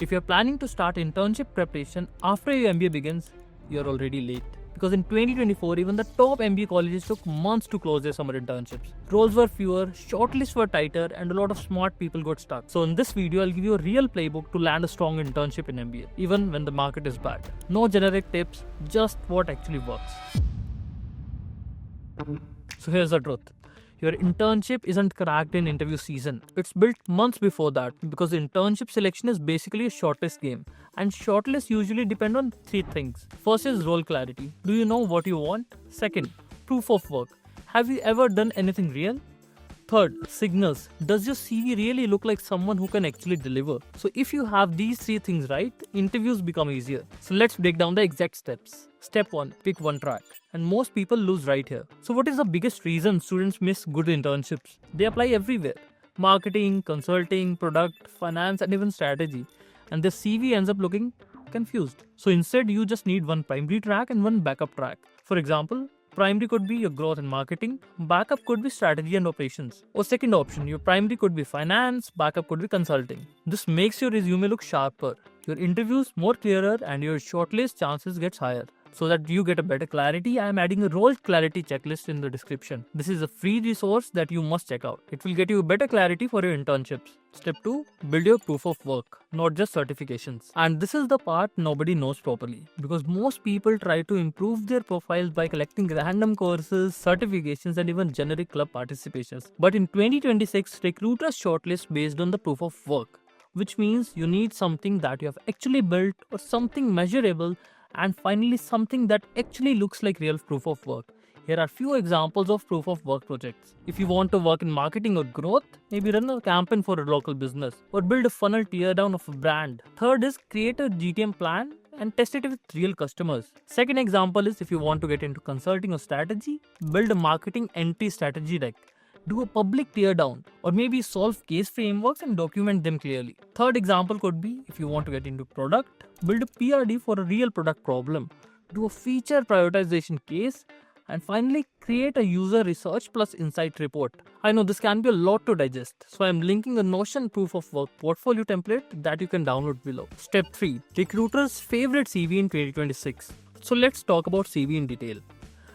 If you're planning to start internship preparation after your MBA begins, you're already late. Because in 2024, even the top MBA colleges took months to close their summer internships. Roles were fewer, shortlists were tighter, and a lot of smart people got stuck. So in this video, I'll give you a real playbook to land a strong internship in MBA, even when the market is bad. No generic tips, just what actually works. So here's the truth. Your internship isn't cracked in interview season. It's built months before that because internship selection is basically a shortlist game. And shortlists usually depend on three things. First is role clarity. Do you know what you want? Second, proof of work. Have you ever done anything real? Third, signals. Does your CV really look like someone who can actually deliver? So if you have these three things right, interviews become easier. So let's break down the exact steps. Step 1, pick one track. And most people lose right here. So what is the biggest reason students miss good internships? They apply everywhere. Marketing, consulting, product, finance, and even strategy. And their CV ends up looking confused. So instead, you just need one primary track and one backup track. For example, primary could be your growth and marketing, backup could be strategy and operations. Or second option, your primary could be finance, backup could be consulting. This makes your resume look sharper, your interviews more clearer, and your shortlist chances gets higher. So that you get a better clarity, I am adding a role clarity checklist in the description. This is a free resource that you must check out. It will get you better clarity for your internships. Step 2, build your proof of work, not just certifications. And this is the part nobody knows properly because most people try to improve their profiles by collecting random courses, certifications, and even generic club participations. But in 2026, recruiters shortlist based on the proof of work, which means you need something that you have actually built or something measurable, and finally something that actually looks like real proof of work. Here are few examples of proof of work projects. If you want to work in marketing or growth, maybe run a campaign for a local business or build a funnel teardown of a brand. Third is create a GTM plan and test it with real customers. Second example is if you want to get into consulting or strategy, build a marketing entry strategy deck. Do a public teardown or maybe solve case frameworks and document them clearly. Third example could be if you want to get into product, build a PRD for a real product problem. Do a feature prioritization case. And finally, create a user research plus insight report. I know this can be a lot to digest, so I'm linking a Notion proof of work portfolio template that you can download below. Step 3, recruiters' favorite CV in 2026. So let's talk about CV in detail.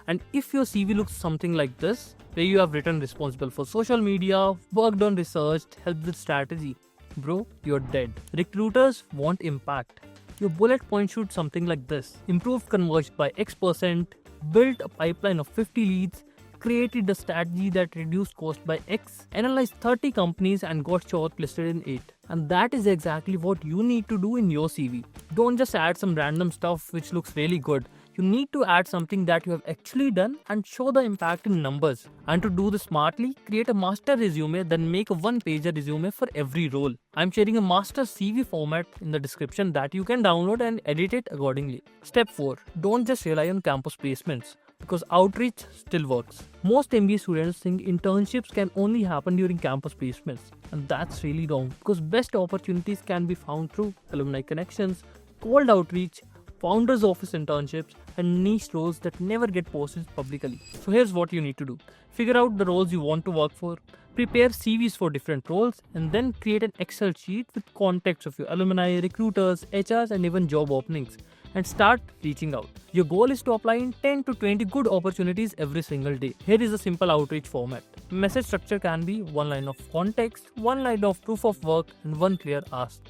And if your CV looks something like this, where you have written responsible for social media, worked on research, helped with strategy, bro, you're dead. Recruiters want impact. Your bullet point should something like this. Improved conversion by X%, built a pipeline of 50 leads, created a strategy that reduced cost by X, analyzed 30 companies and got shortlisted in 8. And that is exactly what you need to do in your CV. Don't just add some random stuff which looks really good. You need to add something that you have actually done and show the impact in numbers. And to do this smartly, create a master resume, then make a one-pager resume for every role. I'm sharing a master CV format in the description that you can download and edit it accordingly. Step 4. Don't just rely on campus placements, because outreach still works. Most MBA students think internships can only happen during campus placements, and that's really wrong because best opportunities can be found through alumni connections, cold outreach, founders office internships, and niche roles that never get posted publicly. So here's what you need to do. Figure out the roles you want to work for, prepare CVs for different roles, and then create an Excel sheet with contacts of your alumni, recruiters, HRs, and even job openings. And start reaching out. Your goal is to apply in 10 to 20 good opportunities every single day. Here is a simple outreach format. Message structure can be one line of context, one line of proof of work, and one clear ask.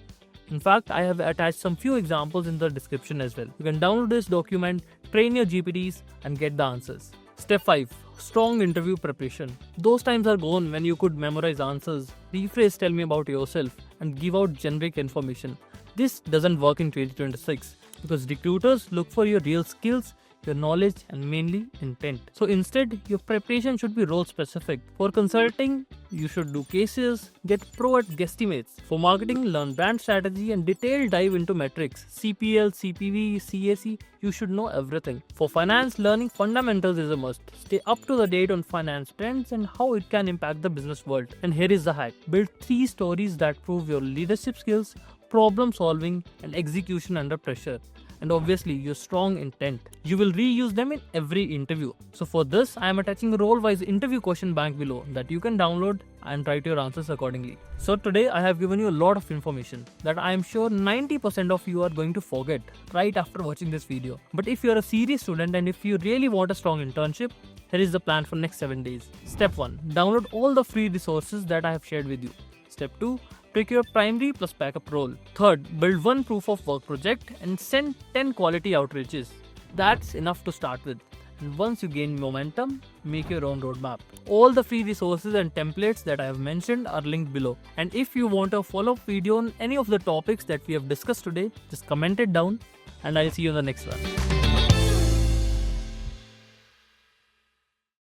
In fact, I have attached some few examples in the description as well. You can download this document, train your GPTs, and get the answers. Step 5. Strong interview preparation. Those times are gone when you could memorize answers, rephrase tell me about yourself, and give out generic information. This doesn't work in 2026 because recruiters look for your real skills, your knowledge, and mainly intent. So instead, your preparation should be role specific. For consulting, you should do cases, get pro at guesstimates. For marketing, learn brand strategy and detailed dive into metrics. CPL, CPV, CAC, you should know everything. For finance, learning fundamentals is a must. Stay up to the date on finance trends and how it can impact the business world. And here is the hack. Build 3 stories that prove your leadership skills, problem solving, and execution under pressure. and obviously your strong intent. You will reuse them in every interview. So for this, I am attaching a role-wise interview question bank below that you can download and write your answers accordingly. So today I have given you a lot of information that I am sure 90% of you are going to forget right after watching this video. But if you are a serious student and if you really want a strong internship, here is the plan for next 7 days. Step 1. Download all the free resources that I have shared with you. Step 2. Pick your primary plus backup role. Third, build one proof of work project and send 10 quality outreaches. That's enough to start with. And once you gain momentum, make your own roadmap. All the free resources and templates that I have mentioned are linked below. And if you want a follow-up video on any of the topics that we have discussed today, just comment it down and I'll see you in the next one.